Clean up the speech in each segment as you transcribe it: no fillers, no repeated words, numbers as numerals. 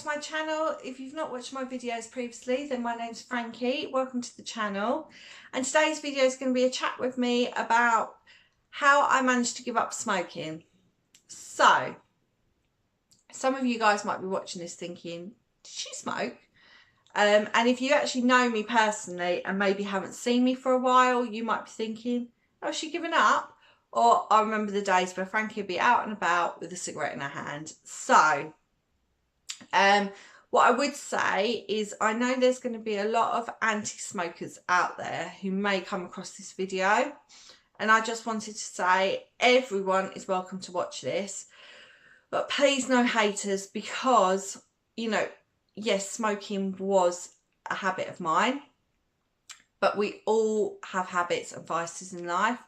to my channel. If you've not watched my videos previously, then my name's Frankie. Welcome to the channel. And today's video is going to be a chat with me about how I managed to give up smoking. So, some of you guys might be watching this thinking, did she smoke? And if you actually know me personally and maybe haven't seen me for a while, you might be thinking, oh, has she given up? Or I remember the days where Frankie would be out and about with a cigarette in her hand. So, what I would say is I know there's going to be a lot of anti-smokers out there who may come across this video, and I just wanted to say everyone is welcome to watch this, but please no haters, because, you know, yes, smoking was a habit of mine, but we all have habits and vices in life,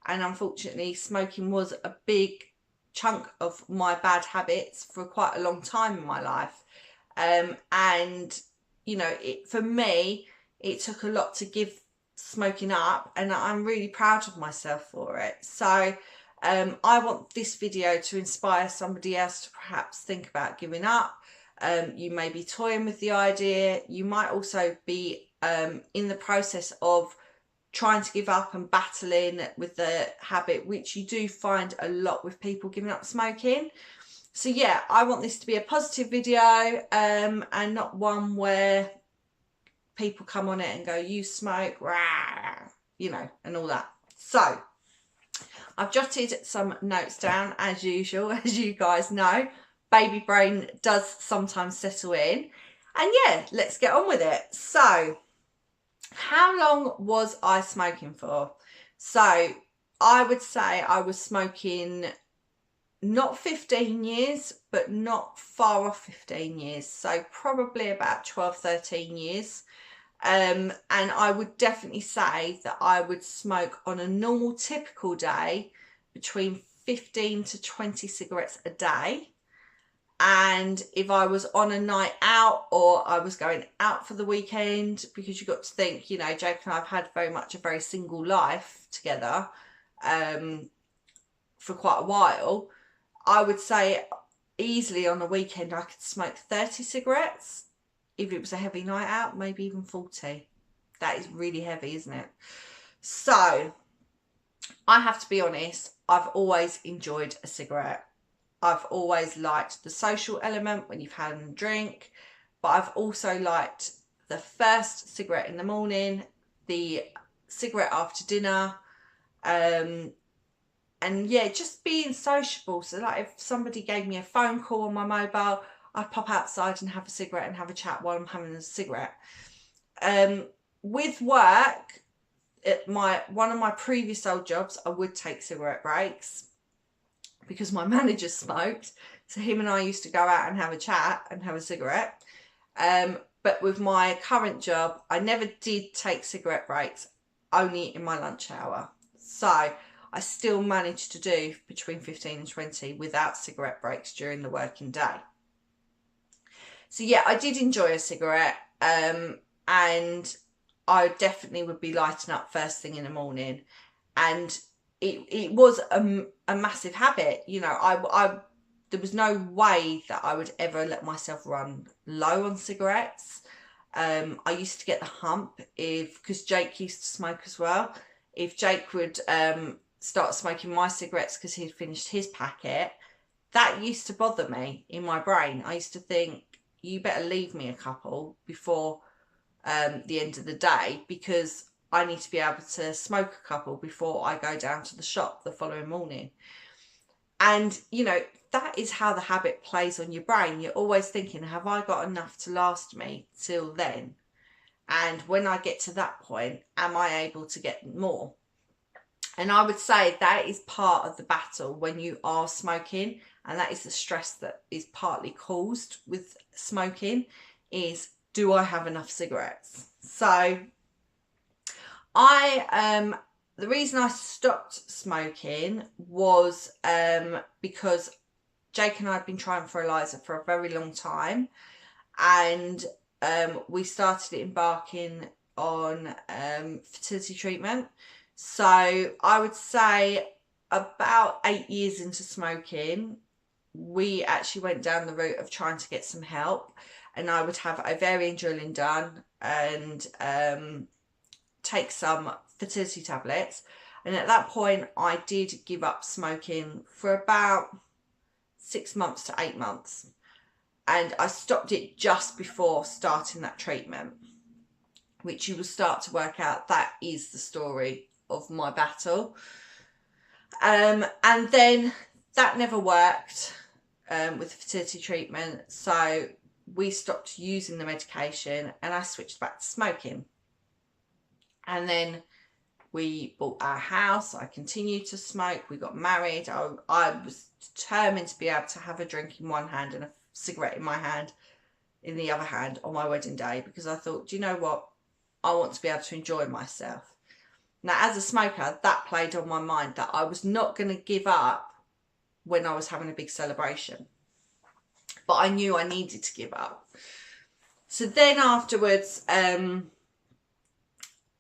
and unfortunately smoking was a big chunk of my bad habits for quite a long time in my life. And you know, for me it took a lot to give smoking up, and I'm really proud of myself for it. So I want this video to inspire somebody else to perhaps think about giving up. You may be toying with the idea, you might also be in the process of trying to give up and battling with the habit, which you do find a lot with people giving up smoking. So yeah, I want this to be a positive video, and not one where people come on it and go, you smoke, rah, you know, and all that. So I've jotted some notes down as usual. As you guys know, baby brain does sometimes settle in, and yeah, let's get on with it. So how long was I smoking for? So I would say I was smoking not 15 years, but not far off 15 years. So probably about 12, 13 years. And I would definitely say that I would smoke on a normal typical day between 15 to 20 cigarettes a day. And if I was on a night out, or I was going out for the weekend, because you've got to think, you know, Jake and I have had very much a very single life together for quite a while, I would say easily on the weekend I could smoke 30 cigarettes. If it was a heavy night out, maybe even 40. That is really heavy, isn't it? So I have to be honest, I've always enjoyed a cigarette. I've always liked the social element when you've had a drink, but I've also liked the first cigarette in the morning, the cigarette after dinner, and yeah, just being sociable. So like if somebody gave me a phone call on my mobile, I'd pop outside and have a cigarette and have a chat while I'm having a cigarette. With work, at one of my previous old jobs, I would take cigarette breaks, because my manager smoked, so him and I used to go out and have a chat and have a cigarette. But with my current job, I never did take cigarette breaks, only in my lunch hour. So I still managed to do between 15 and 20 without cigarette breaks during the working day. So yeah, I did enjoy a cigarette, and I definitely would be lighting up first thing in the morning. And it was a massive habit. You know, there was no way that I would ever let myself run low on cigarettes. I used to get the hump because Jake used to smoke as well. If Jake would start smoking my cigarettes because he'd finished his packet, that used to bother me in my brain. I used to think, you better leave me a couple before the end of the day, because I need to be able to smoke a couple before I go down to the shop the following morning. And, you know, that is how the habit plays on your brain. You're always thinking, have I got enough to last me till then? And when I get to that point, am I able to get more? And I would say that is part of the battle when you are smoking, and that is the stress that is partly caused with smoking, is, do I have enough cigarettes? So the reason I stopped smoking was because Jake and I had been trying for Eliza for a very long time, and we started embarking on fertility treatment. So I would say about 8 years into smoking, we actually went down the route of trying to get some help, and I would have ovarian drilling done and take some fertility tablets. And at that point, I did give up smoking for about 6 months to 8 months. And I stopped it just before starting that treatment, which you will start to work out that is the story of my battle. And then that never worked with the fertility treatment. So we stopped using the medication and I switched back to smoking. And then we bought our house. I continued to smoke. We got married. I was determined to be able to have a drink in one hand and a cigarette in my hand, in the other hand, on my wedding day, because I thought, do you know what? I want to be able to enjoy myself. Now, as a smoker, that played on my mind that I was not going to give up when I was having a big celebration. But I knew I needed to give up. So then afterwards,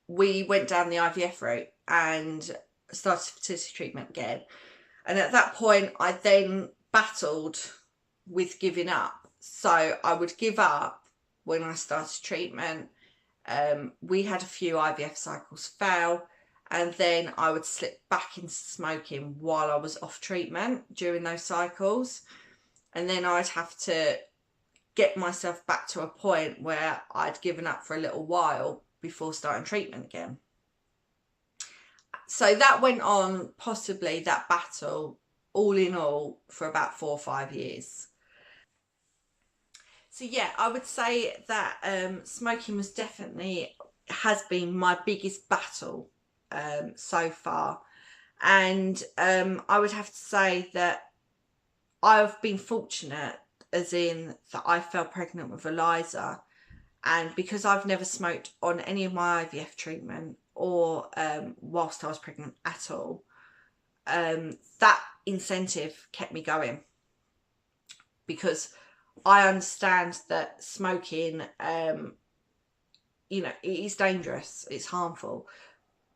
we went down the IVF route and started fertility treatment again. And at that point, I then battled with giving up. So I would give up when I started treatment. We had a few IVF cycles fail, and then I would slip back into smoking while I was off treatment during those cycles. And then I'd have to get myself back to a point where I'd given up for a little while before starting treatment again. So that went on, possibly that battle, all in all, for about 4 or 5 years. So yeah, I would say that smoking has been my biggest battle so far. And I would have to say that I've been fortunate, as in that I fell pregnant with Eliza. And because I've never smoked on any of my IVF treatment or whilst I was pregnant at all, that incentive kept me going. Because I understand that smoking, you know, it is dangerous, it's harmful.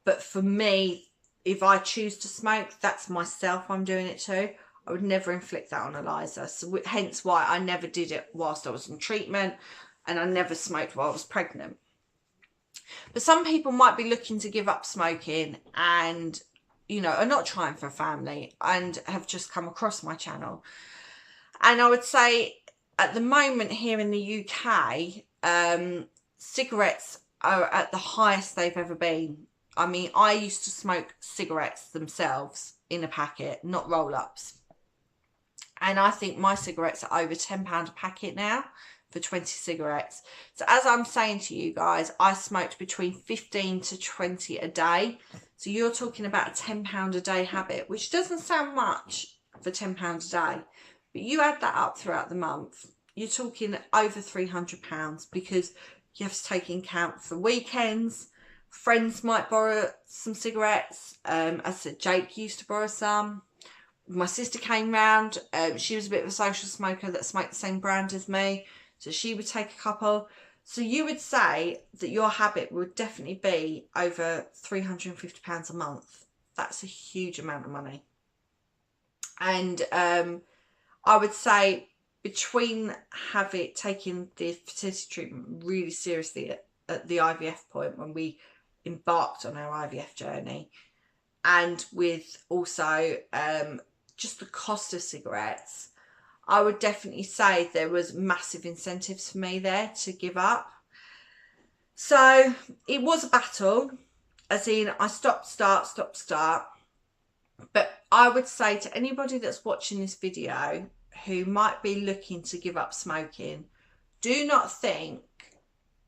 But for me, if I choose to smoke, that's myself I'm doing it to. I would never inflict that on Eliza. So hence why I never did it whilst I was in treatment, and I never smoked while I was pregnant. But some people might be looking to give up smoking and, you know, are not trying for a family and have just come across my channel. And I would say at the moment here in the UK, cigarettes are at the highest they've ever been. I mean, I used to smoke cigarettes themselves in a packet, not roll-ups. And I think my cigarettes are over £10 a packet now for 20 cigarettes. So as I'm saying to you guys, I smoked between 15 to 20 a day. So you're talking about a £10 a day habit, which doesn't sound much for £10 a day. But you add that up throughout the month, you're talking over £300, because you have to take into account for weekends. Friends might borrow some cigarettes. As I said, Jake used to borrow some. My sister came round. She was a bit of a social smoker that smoked the same brand as me. So she would take a couple. So you would say that your habit would definitely be over £350 a month. That's a huge amount of money. And I would say between taking the fertility treatment really seriously at the IVF point when we embarked on our IVF journey, and with also just the cost of cigarettes, I would definitely say there was massive incentives for me there to give up. So it was a battle, as in I stop, start. But I would say to anybody that's watching this video who might be looking to give up smoking, do not think,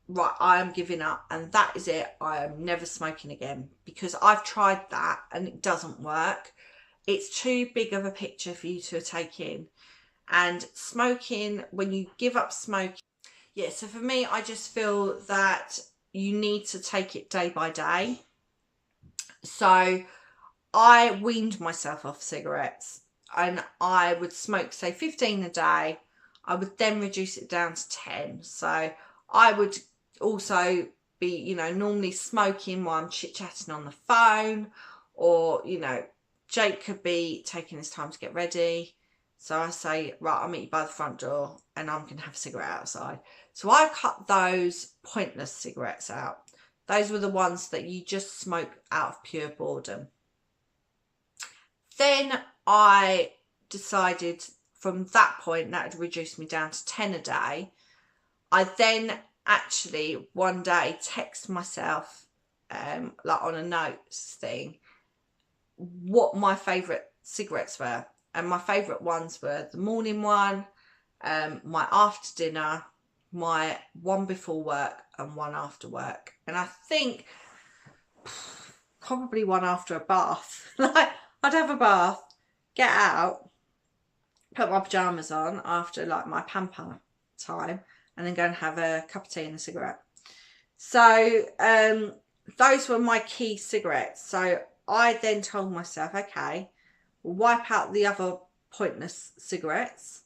right, I am giving up and that is it, I am never smoking again, because I've tried that and it doesn't work. It's too big of a picture for you to take in. And smoking, when you give up smoking, yeah, so for me, I just feel that you need to take it day by day. So I weaned myself off cigarettes, and I would smoke, say, 15 a day. I would then reduce it down to 10. So I would also be, you know, normally smoking while I'm chit-chatting on the phone, or, you know, Jake could be taking his time to get ready. So I say, right, I'll meet you by the front door and I'm going to have a cigarette outside. So I cut those pointless cigarettes out. Those were the ones that you just smoke out of pure boredom. Then I decided from that point that had reduced me down to 10 a day. I then actually one day text myself, like on a notes thing, what my favourite cigarettes were. And my favourite ones were the morning one, my after dinner, my one before work, and one after work. And I think probably one after a bath. Like, I'd have a bath, get out, put my pyjamas on after like my pamper time, and then go and have a cup of tea and a cigarette. So those were my key cigarettes. So I then told myself, okay, we'll wipe out the other pointless cigarettes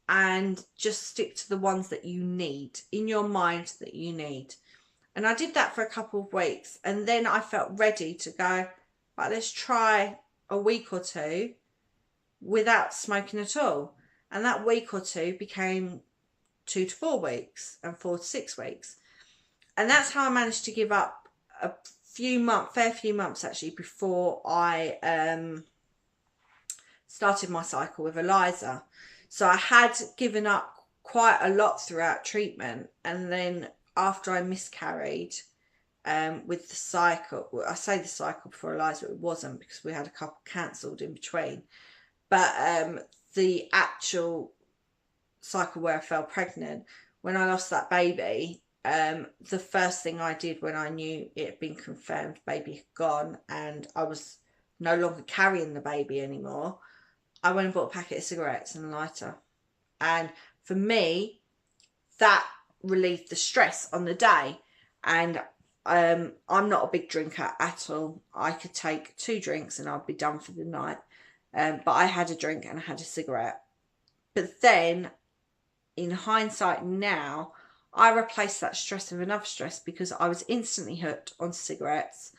and just stick to the ones that you need in your mind, that you need. And I did that for a couple of weeks, and then I felt ready to go, right, let's try a week or two without smoking at all. And that week or two became 2 to 4 weeks and 4 to 6 weeks. And that's how I managed to give up a fair few months actually before I started my cycle with Eliza. So I had given up quite a lot throughout treatment, and then after I miscarried with the cycle, well, I say the cycle before Eliza, it wasn't because we had a couple cancelled in between, but the actual cycle where I fell pregnant, when I lost that baby, the first thing I did when I knew it had been confirmed baby had gone and I was no longer carrying the baby anymore, I went and bought a packet of cigarettes and a lighter. And for me, that relieved the stress on the day. And I'm not a big drinker at all. I could take 2 drinks and I'd be done for the night. But I had a drink and I had a cigarette. But then, in hindsight now, I replaced that stress with another stress because I was instantly hooked on cigarettes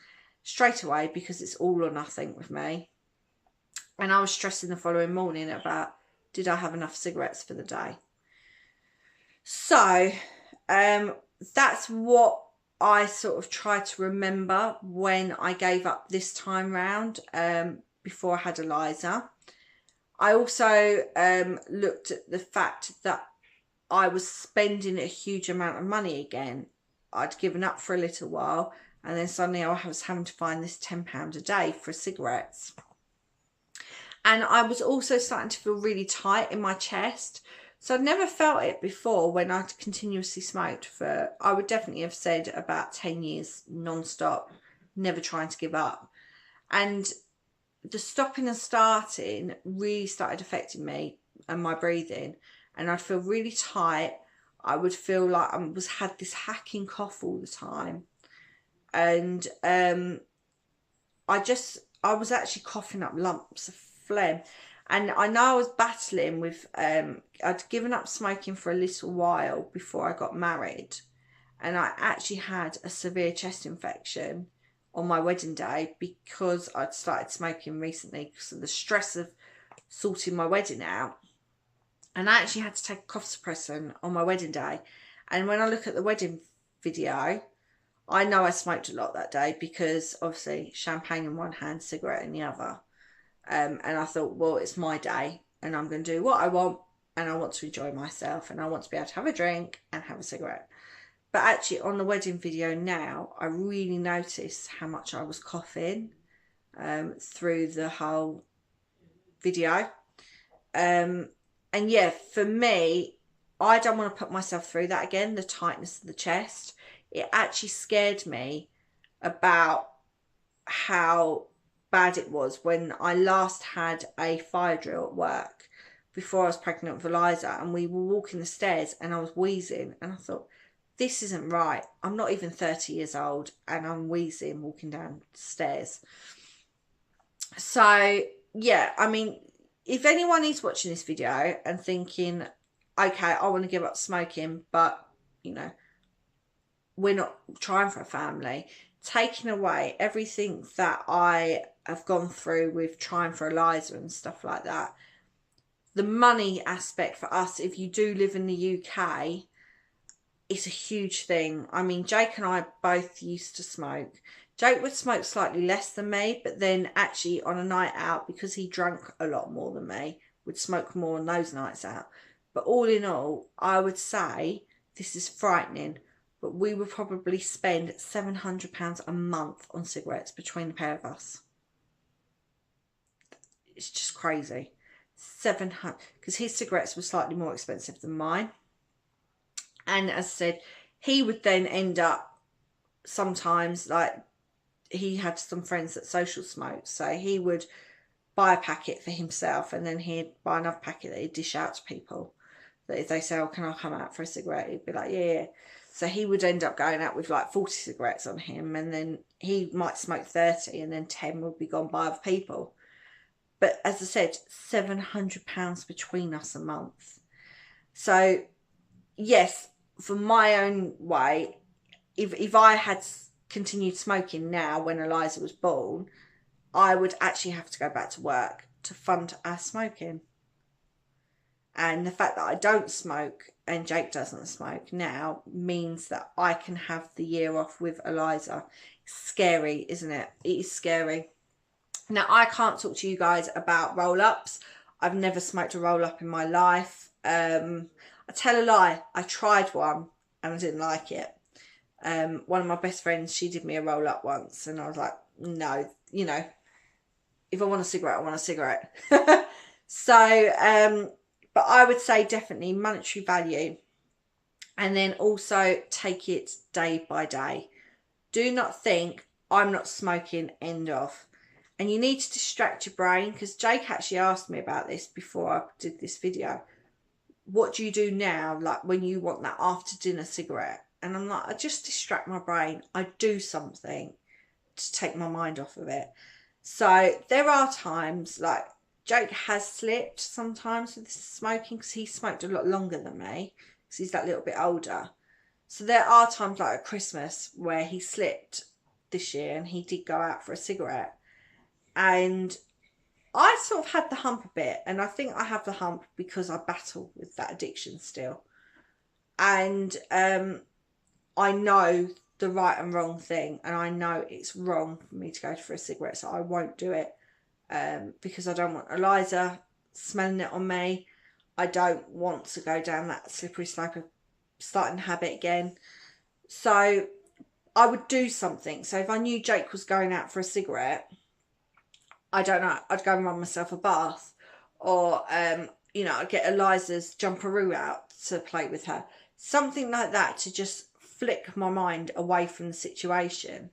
straight away because it's all or nothing with me. And I was stressing the following morning about, did I have enough cigarettes for the day? So that's what I sort of tried to remember when I gave up this time round, before I had Eliza. I also looked at the fact that I was spending a huge amount of money again. I'd given up for a little while, and then suddenly I was having to find this £10 a day for cigarettes. And I was also starting to feel really tight in my chest. So I'd never felt it before when I'd continuously smoked for, I would definitely have said, about 10 years non-stop, never trying to give up. And the stopping and starting really started affecting me and my breathing. And I'd feel really tight. I would feel like I had this hacking cough all the time. And I was actually coughing up lumps of phlegm. And I know I was battling with, I'd given up smoking for a little while before I got married. And I actually had a severe chest infection on my wedding day because I'd started smoking recently because of the stress of sorting my wedding out. And I actually had to take a cough suppressant on my wedding day. And when I look at the wedding video, I know I smoked a lot that day because obviously champagne in one hand, cigarette in the other. And I thought, well, it's my day and I'm going to do what I want and I want to enjoy myself and I want to be able to have a drink and have a cigarette. But actually on the wedding video now, I really noticed how much I was coughing through the whole video. And yeah, for me, I don't want to put myself through that again, the tightness of the chest. It actually scared me about how bad it was when I last had a fire drill at work before I was pregnant with Eliza, and we were walking the stairs and I was wheezing and I thought, this isn't right. I'm not even 30 years old and I'm wheezing walking down stairs. So yeah, I mean, if anyone is watching this video and thinking, okay, I want to give up smoking, but you know, we're not trying for a family, taking away everything that I have gone through with trying for Eliza and stuff like that, the money aspect for us, if you do live in the UK, it's a huge thing. I mean, Jake and I both used to smoke. Jake would smoke slightly less than me, but then actually on a night out, because he drank a lot more than me, would smoke more on those nights out. But all in all, I would say, this is frightening, but we would probably spend £700 a month on cigarettes between the pair of us. It's just crazy. 700, because his cigarettes were slightly more expensive than mine. And as I said, he would then end up sometimes, like, he had some friends that social smoked, so he would buy a packet for himself and then he'd buy another packet that he'd dish out to people. That if they say, oh, can I come out for a cigarette? He'd be like, yeah. So he would end up going out with like 40 cigarettes on him, and then he might smoke 30 and then 10 would be gone by other people. But as I said, £700 between us a month. So yes, for my own way, if I had continued smoking now when Eliza was born, I would actually have to go back to work to fund our smoking. And the fact that I don't smoke and Jake doesn't smoke now means that I can have the year off with Eliza. It's scary, isn't it? It is scary. Now, I can't talk to you guys about roll-ups. I've never smoked a roll-up in my life. I tell a lie, I tried one and I didn't like it. One of my best friends, she did me a roll-up once and I was like, no, you know, if I want a cigarette, I want a cigarette. So, but I would say definitely monetary value, and then also take it day by day. Do not think, I'm not smoking, end of. And you need to distract your brain, because Jake actually asked me about this before I did this video. What do you do now, like when you want that after dinner cigarette? And I'm like, I just distract my brain. I do something to take my mind off of it. So there are times, like Jake has slipped sometimes with this smoking, because he smoked a lot longer than me, because he's that little bit older. So there are times like at Christmas where he slipped this year and he did go out for a cigarette. And I sort of had the hump a bit, and I think I have the hump because I battle with that addiction still. And I know the right and wrong thing, and I know it's wrong for me to go for a cigarette, so I won't do it, because I don't want Eliza smelling it on me. I don't want to go down that slippery slope of starting a habit again. So I would do something. So if I knew Jake was going out for a cigarette, I don't know, I'd go and run myself a bath, or you know, I'd get Eliza's jumperoo out to play with her, something like that, to just flick my mind away from the situation.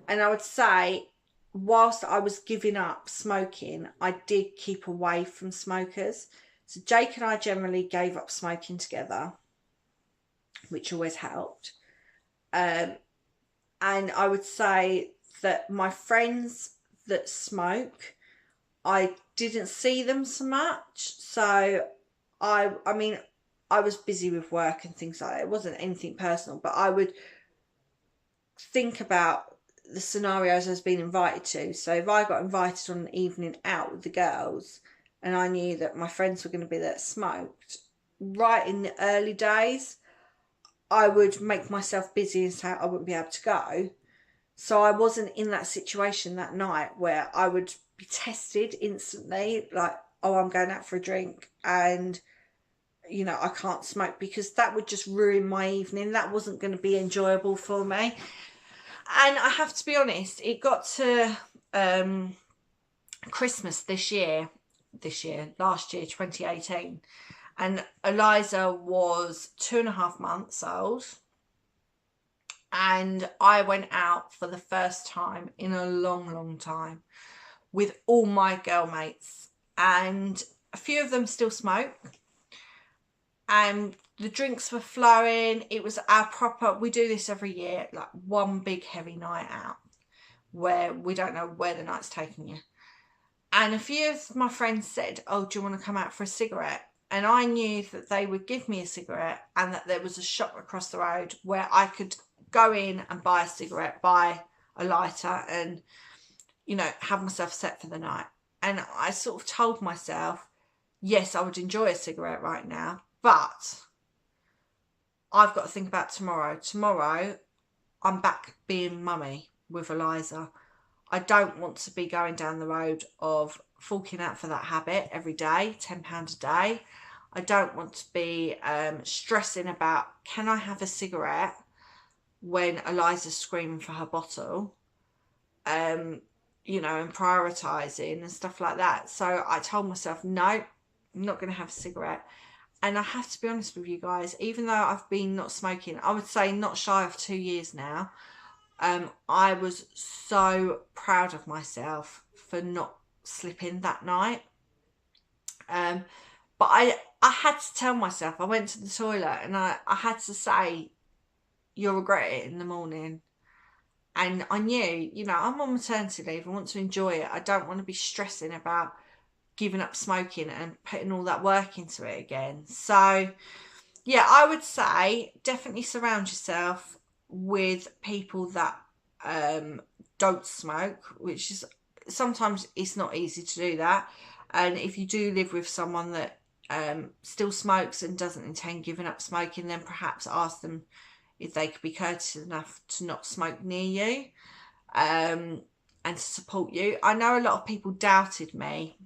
And I would say, whilst I was giving up smoking, I did keep away from smokers. So Jake and I generally gave up smoking together, which always helped. And I would say that my friends that smoke, I didn't see them so much. So I mean, I was busy with work and things like that. It wasn't anything personal, but I would think about the scenarios I was being invited to. So if I got invited on an evening out with the girls and I knew that my friends were going to be there that smoked, right in the early days, I would make myself busy and say I wouldn't be able to go. So I wasn't in that situation that night where I would be tested instantly, like, oh, I'm going out for a drink and, you know, I can't smoke, because that would just ruin my evening. That wasn't going to be enjoyable for me. And I have to be honest, it got to Christmas last year, 2018, and Eliza was 2.5 months old. And I went out for the first time in a long time with all my girl mates, and a few of them still smoke, and the drinks were flowing. It was our proper, we do this every year, like one big heavy night out where we don't know where the night's taking you. And a few of my friends said, oh, do you want to come out for a cigarette? And I knew that they would give me a cigarette and that there was a shop across the road where I could go in and buy a cigarette, buy a lighter, and, you know, have myself set for the night. And I sort of told myself, yes, I would enjoy a cigarette right now, but I've got to think about tomorrow. Tomorrow, I'm back being mummy with Eliza. I don't want to be going down the road of forking out for that habit every day, £10 a day. I don't want to be stressing about, can I have a cigarette when Eliza's screaming for her bottle, you know, and prioritising and stuff like that. So I told myself, no, I'm not going to have a cigarette. And I have to be honest with you guys, even though I've been not smoking, I would say not shy of 2 years now, I was so proud of myself for not slipping that night. But I had to tell myself, I went to the toilet and I had to say, you'll regret it in the morning. And I knew, you know, I'm on maternity leave. I want to enjoy it. I don't want to be stressing about giving up smoking and putting all that work into it again. So, yeah, I would say definitely surround yourself with people that don't smoke, which is sometimes it's not easy to do that. And if you do live with someone that still smokes and doesn't intend giving up smoking, then perhaps ask them if they could be courteous enough to not smoke near you and to support you. I know a lot of people doubted me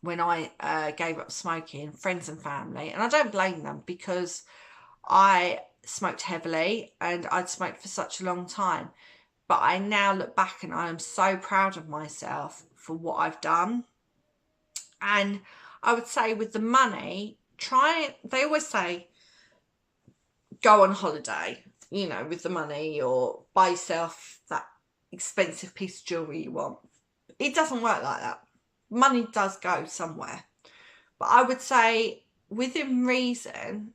when I gave up smoking, friends and family, and I don't blame them because I smoked heavily and I'd smoked for such a long time. But I now look back and I am so proud of myself for what I've done. And I would say with the money, they always say, go on holiday, you know, with the money, or buy yourself that expensive piece of jewellery you want. It doesn't work like that. Money does go somewhere. But I would say within reason,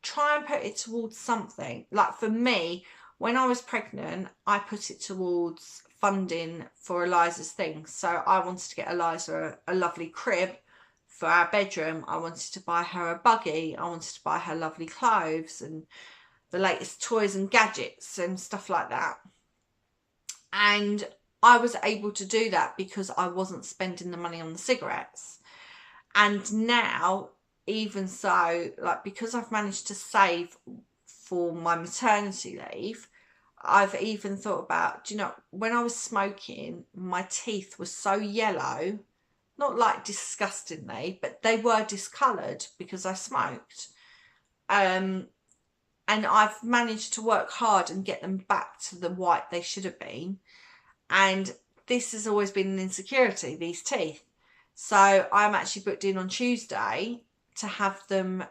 try and put it towards something. Like for me, when I was pregnant, I put it towards funding for Eliza's things. So I wanted to get Eliza a lovely crib for our bedroom. I wanted to buy her a buggy. I wanted to buy her lovely clothes and the latest toys and gadgets and stuff like that. And I was able to do that because I wasn't spending the money on the cigarettes. And now, even so, like, because I've managed to save for my maternity leave, I've even thought about, do you know, when I was smoking, my teeth were so yellow, not like disgustingly, but they were discoloured because I smoked. And I've managed to work hard and get them back to the white they should have been. And this has always been an insecurity, these teeth. So I'm actually booked in on Tuesday to have them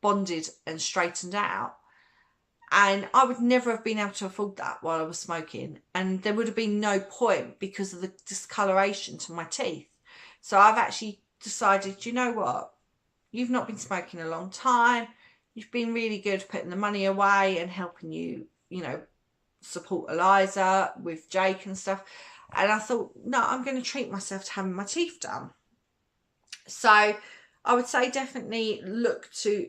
bonded and straightened out. And I would never have been able to afford that while I was smoking. And there would have been no point because of the discoloration to my teeth. So I've actually decided, you know what? You've not been smoking a long time. You've been really good putting the money away and helping you, you know, support Eliza with Jake and stuff. And I thought, no, I'm going to treat myself to having my teeth done. So I would say definitely look to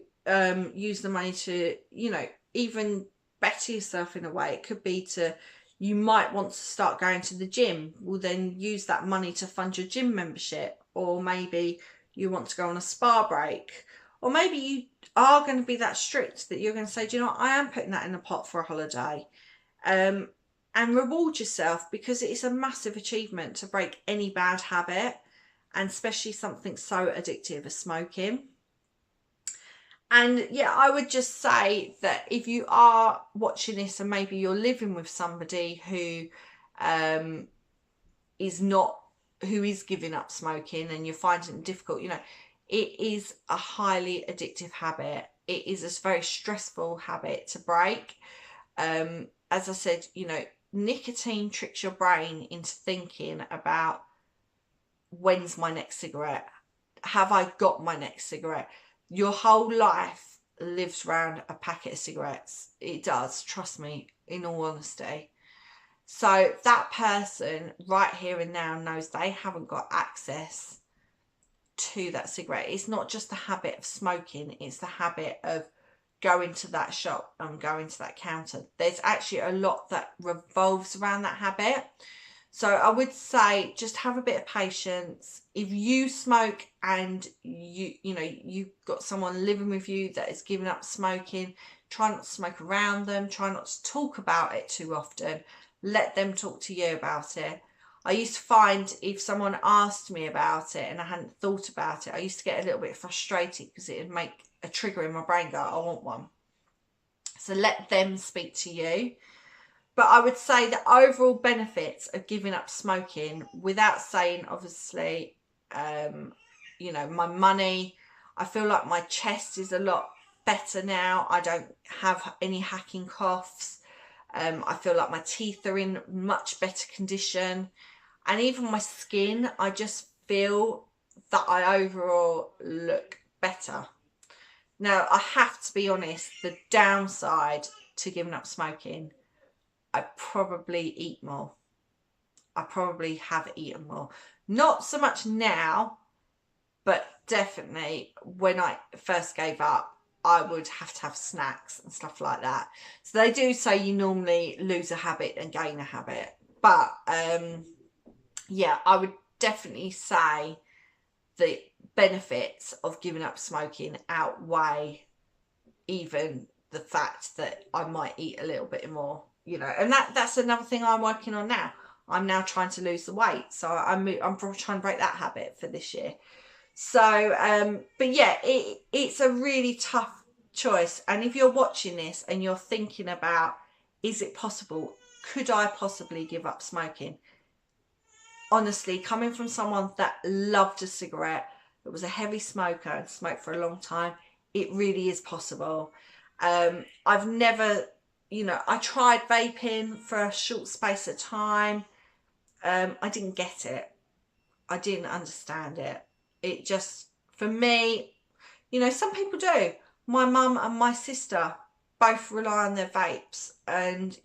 use the money to, you know, even better yourself in a way. It could be to, you might want to start going to the gym. Well, then use that money to fund your gym membership. Or maybe you want to go on a spa break. Or maybe you are going to be that strict that you're going to say, do you know what, I am putting that in a pot for a holiday. And reward yourself, because it is a massive achievement to break any bad habit, and especially something so addictive as smoking. And yeah, I would just say that if you are watching this and maybe you're living with somebody who is giving up smoking and you're finding it difficult, you know, it is a highly addictive habit. It is a very stressful habit to break. As I said, you know, nicotine tricks your brain into thinking about, when's my next cigarette? Have I got my next cigarette? Your whole life lives around a packet of cigarettes. It does, trust me, in all honesty. So that person right here and now knows they haven't got access to that cigarette. It's not just the habit of smoking, it's the habit of going to that shop and going to that counter. There's actually a lot that revolves around that habit. So I would say just have a bit of patience. If you smoke and you've got someone living with you that is giving up smoking, try not to smoke around them. Try not to talk about it too often. Let them talk to you about it. I used to find if someone asked me about it and I hadn't thought about it, I used to get a little bit frustrated because it would make a trigger in my brain go, I want one. So let them speak to you. But I would say the overall benefits of giving up smoking, without saying obviously, my money, I feel like my chest is a lot better now. I don't have any hacking coughs. I feel like my teeth are in much better condition. And even my skin, I just feel that I overall look better. Now, I have to be honest, the downside to giving up smoking, I probably eat more. I probably have eaten more. Not so much now, but definitely when I first gave up, I would have to have snacks and stuff like that. So they do say you normally lose a habit and gain a habit. But yeah, I would definitely say the benefits of giving up smoking outweigh even the fact that I might eat a little bit more, and that's another thing I'm working on now. I'm now trying to lose the weight, so I'm trying to break that habit for this year. So but yeah, it's a really tough choice. And if you're watching this and you're thinking about, is it possible, could I possibly give up smoking? Honestly, coming from someone that loved a cigarette, that was a heavy smoker and smoked for a long time, it really is possible. I've never, I tried vaping for a short space of time. I didn't get it. I didn't understand it. It just, for me, some people do. My mum and my sister both rely on their vapes, and,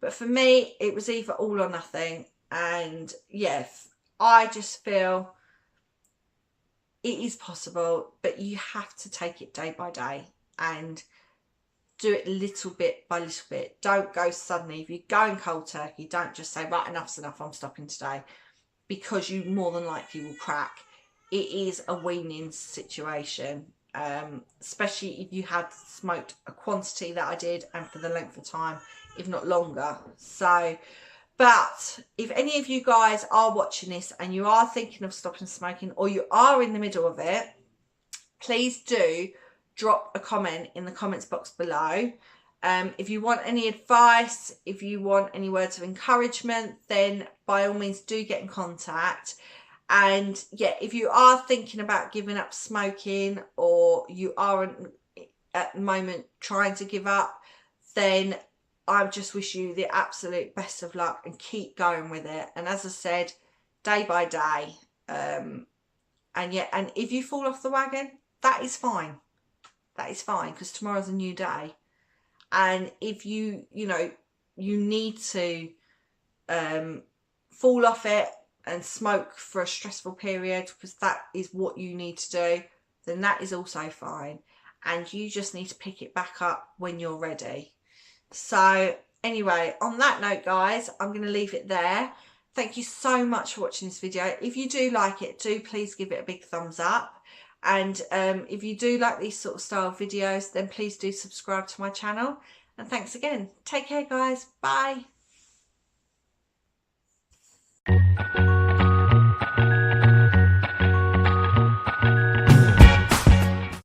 but for me, it was either all or nothing. And yes, I just feel it is possible, but you have to take it day by day and do it little bit by little bit. Don't go suddenly. If you're going cold turkey, don't just say, right, enough's enough, I'm stopping today, because you more than likely will crack. It is a weaning situation, especially if you had smoked a quantity that I did and for the length of time, if not longer. So, but if any of you guys are watching this and you are thinking of stopping smoking, or you are in the middle of it, please do drop a comment in the comments box below. If you want any advice, if you want any words of encouragement, then by all means do get in contact. And yeah, if you are thinking about giving up smoking, or you aren't at the moment trying to give up, then I just wish you the absolute best of luck and keep going with it. And as I said, day by day. And yeah, and if you fall off the wagon, that is fine. That is fine, because tomorrow's a new day. And if you need to fall off it and smoke for a stressful period, because that is what you need to do, then that is also fine. And you just need to pick it back up when you're ready. So anyway, on that note, guys, I'm going to leave it there. Thank you so much for watching this video. If you do like it, do please give it a big thumbs up. And if you do like these sort of style videos, then please do subscribe to my channel. And thanks again. Take care, guys. Bye.